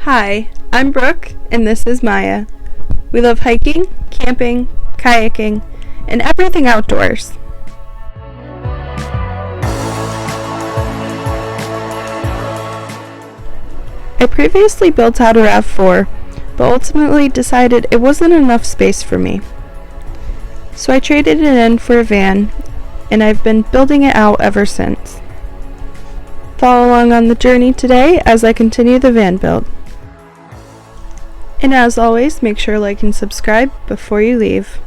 Hi, I'm Brooke, and this is Maya. We love hiking, camping, kayaking, and everything outdoors. I previously built out a RAV4, but ultimately decided it wasn't enough space for me. So I traded it in for a van, and I've been building it out ever since. Follow along on the journey today as I continue the van build. And as always, make sure to like and subscribe before you leave.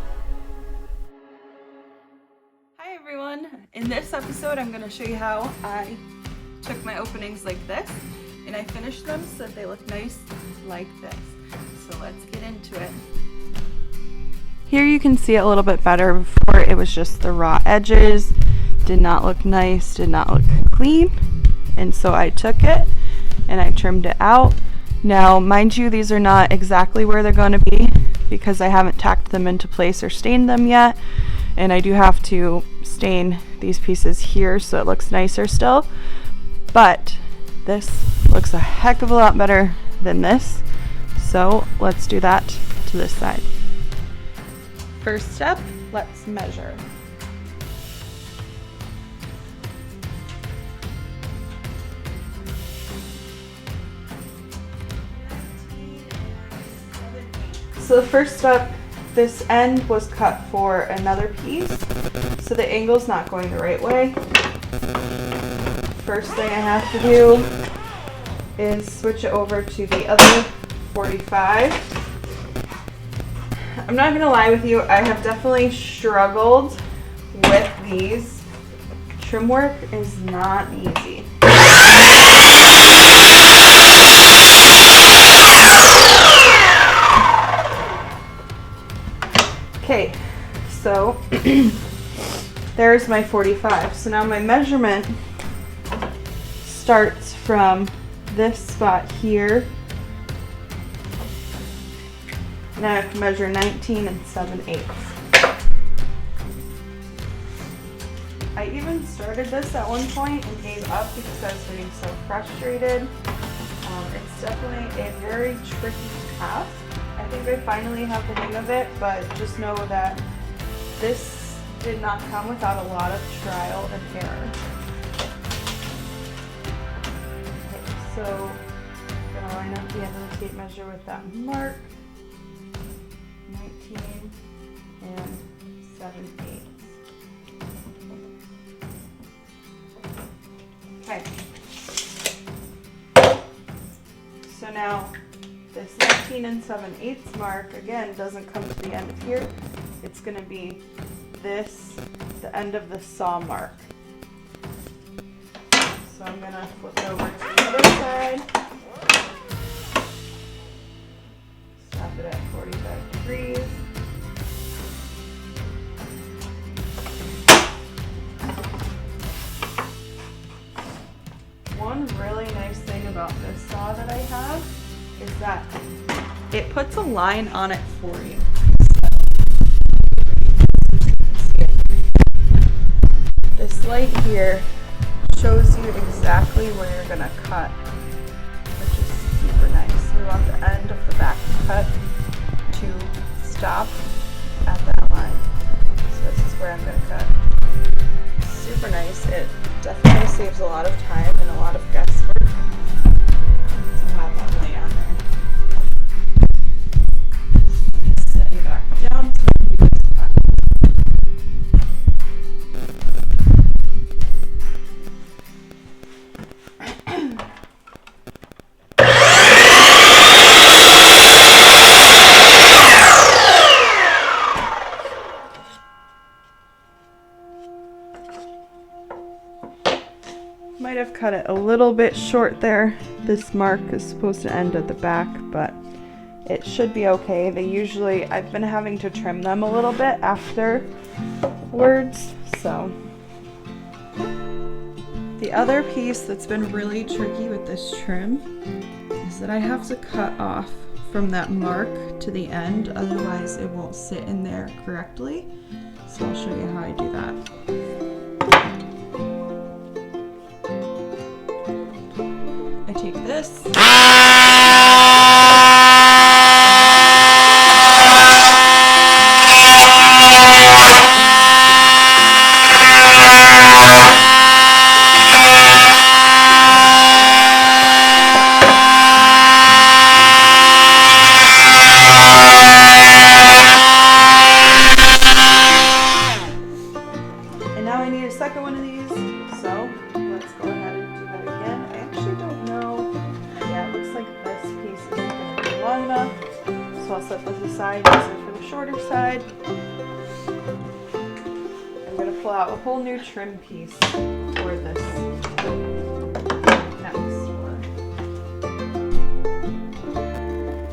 Hi everyone! In this episode I'm going to show you how I took my openings like this and I finished them so that they look nice like this. So let's get into it. Here you can see it a little bit better. Before it was just the raw edges, did not look nice, did not look clean. And so I took it and I trimmed it out. Now, mind you, these are not exactly where they're going to be because I haven't tacked them into place or stained them yet. And I do have to stain these pieces here so it looks nicer still. But this looks a heck of a lot better than this. So let's do that to this side. First step, let's measure. So the first step, this end was cut for another piece, so the angle's not going the right way. First thing I have to do is switch it over to the other 45. I'm not gonna lie with you, I have definitely struggled with these. Trim work is not easy. Okay, so there's my 45. So now my measurement starts from this spot here. And I have to measure 19 7/8. I even started this at one point and gave up because I was getting so frustrated. It's definitely a very tricky task. I think I finally have the hang of it, but just know that this did not come without a lot of trial and error. Okay, so I'm going to line up the end of the tape measure with that mark. 19 7/8. Okay. So now this 19 7/8 mark again doesn't come to the end of here. It's going to be this, the end of the saw mark. So I'm going to flip it over to the other side. Stop it at 45 degrees. One really nice thing about this saw that I have is that it puts a line on it for you. This light here shows you exactly where you're going to cut, which is super nice. We want the end of the back cut to stop at that line. So this is where I'm going to cut. Super nice. It definitely saves a lot of time and a lot of guesswork to have that lay on there. Set you back down so you can cut. Might have cut it a little bit short there. This mark is supposed to end at the back, but it should be okay. I've been having to trim them a little bit afterwards, so. The other piece that's been really tricky with this trim is that I have to cut off from that mark to the end, otherwise it won't sit in there correctly. So I'll show you how I do that. I take this I'll set this aside and use it for the shorter side. I'm going to pull out a whole new trim piece for this next one.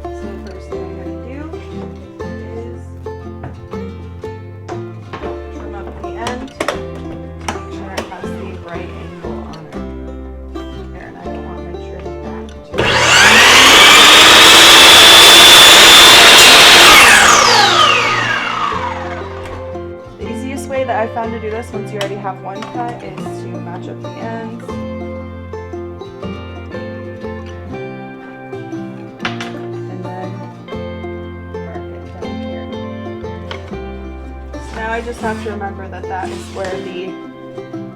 So the first thing I'm going to do is trim up the end. Make sure it has the right angle on it. There, and I don't want my trim back too. Way that I found to do this once you already have one cut is to match up the ends. And then mark it down here. So now I just have to remember that that is where the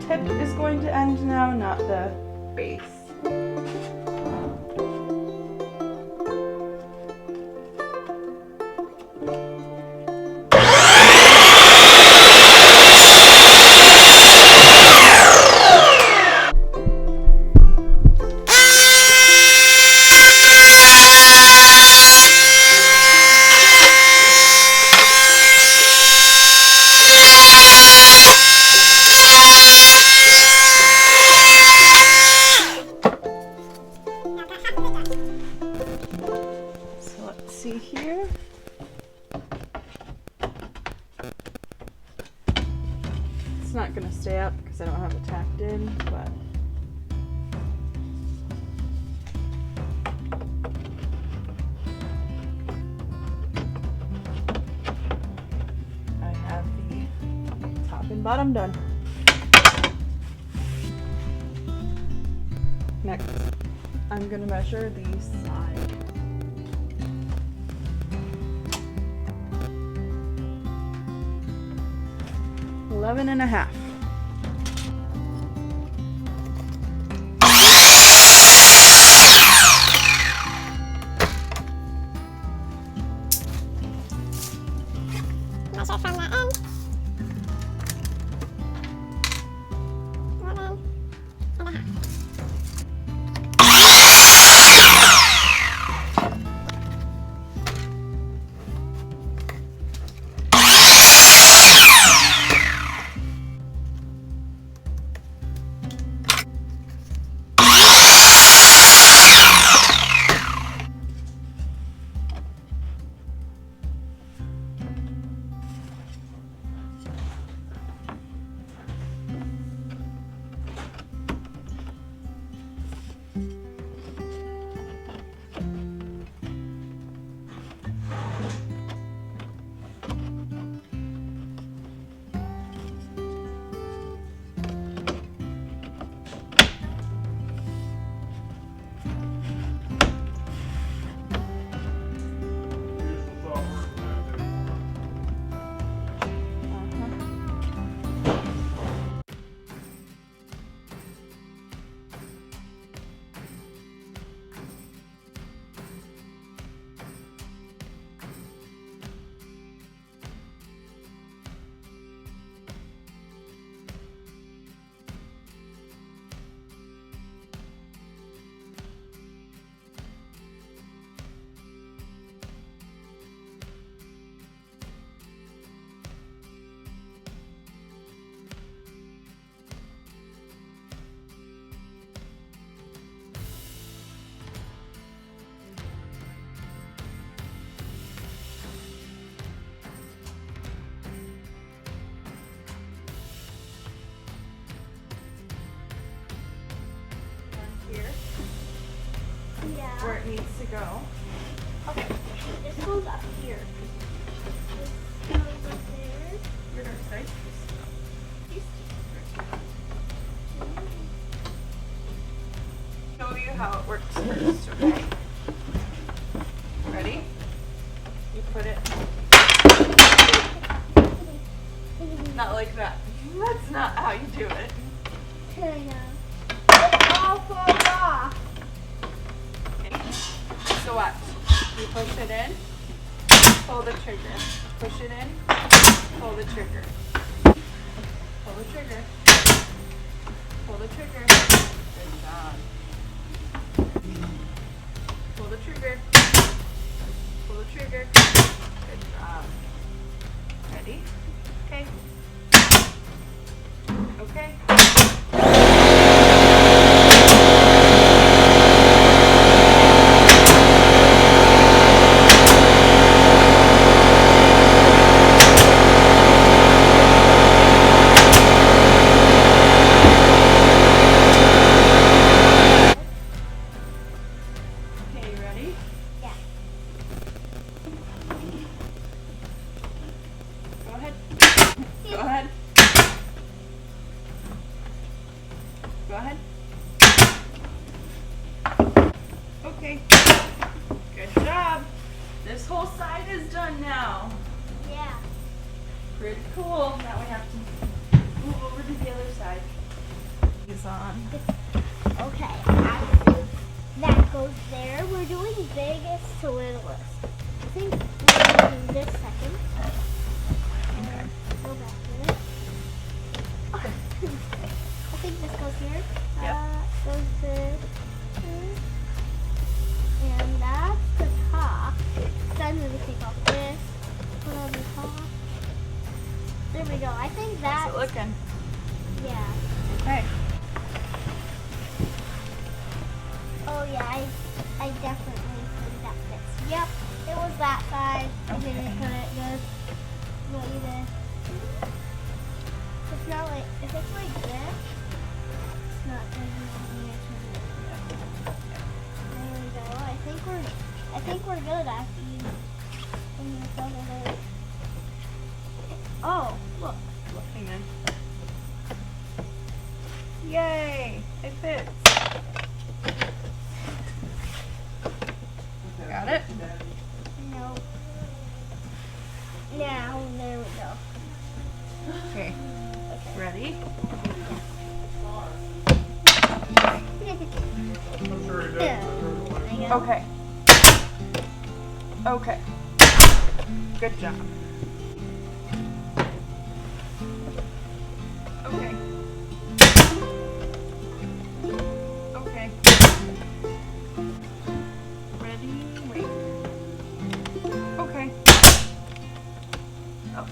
tip is going to end now, not the base. See here. It's not going to stay up because I don't have it tacked in, but I have the top and bottom done. Next, I'm going to measure the side. 11.5. Measure from the end. 11.5. Where it needs to go. Okay, this goes up here. This goes up there. Your dark side. Show you how it works first, okay? Ready? You put it not like that. That's not how you do it. All falls off. So watch. You push it in, pull the trigger. Push it in, pull the trigger. Pull the trigger. Pull the trigger. Good job. Pull the trigger. Pull the trigger. bigger. Good job. Ready? Okay. Okay. Okay, you ready? Yeah. Go ahead. Go ahead. Go ahead. Okay. Good job. This whole side is done now. Yeah. Pretty cool. Now we have to move over to the other side. He's on. Okay. Actually, that goes there. We're doing biggest to littlest. I think we're going to do this second. Okay. Go back to it. I think this goes here. Yep. Goes there. And that's the top. Then we take off this. Put on the top. There we go. I think How's that's it looking? yeah. Okay. Oh yeah, I definitely think that fits. Yep, it was that side. I didn't put it good. What you did. It's not like if it's like this, it's not going to be near to it. There we go. I think we're good after you when you feel it. Oh, look. Look, hang on. Yay! It fits. Got it? No. Now there we go. Okay. Ready? Yeah. Okay. Okay. Good job. Okay. Okay. Ready? Wait. Okay. Oh.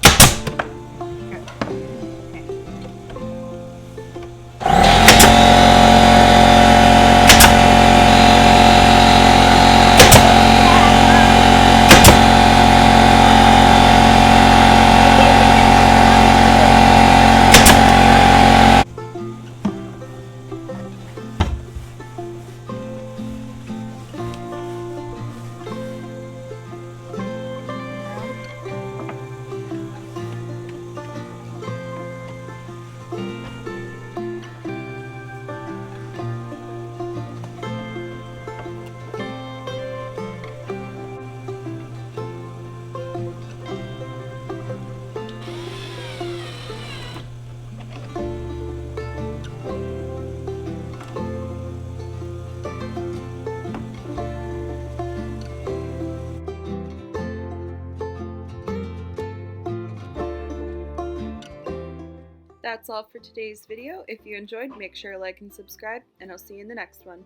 Good. Okay. That's all for today's video. If you enjoyed, make sure to like and subscribe, and I'll see you in the next one.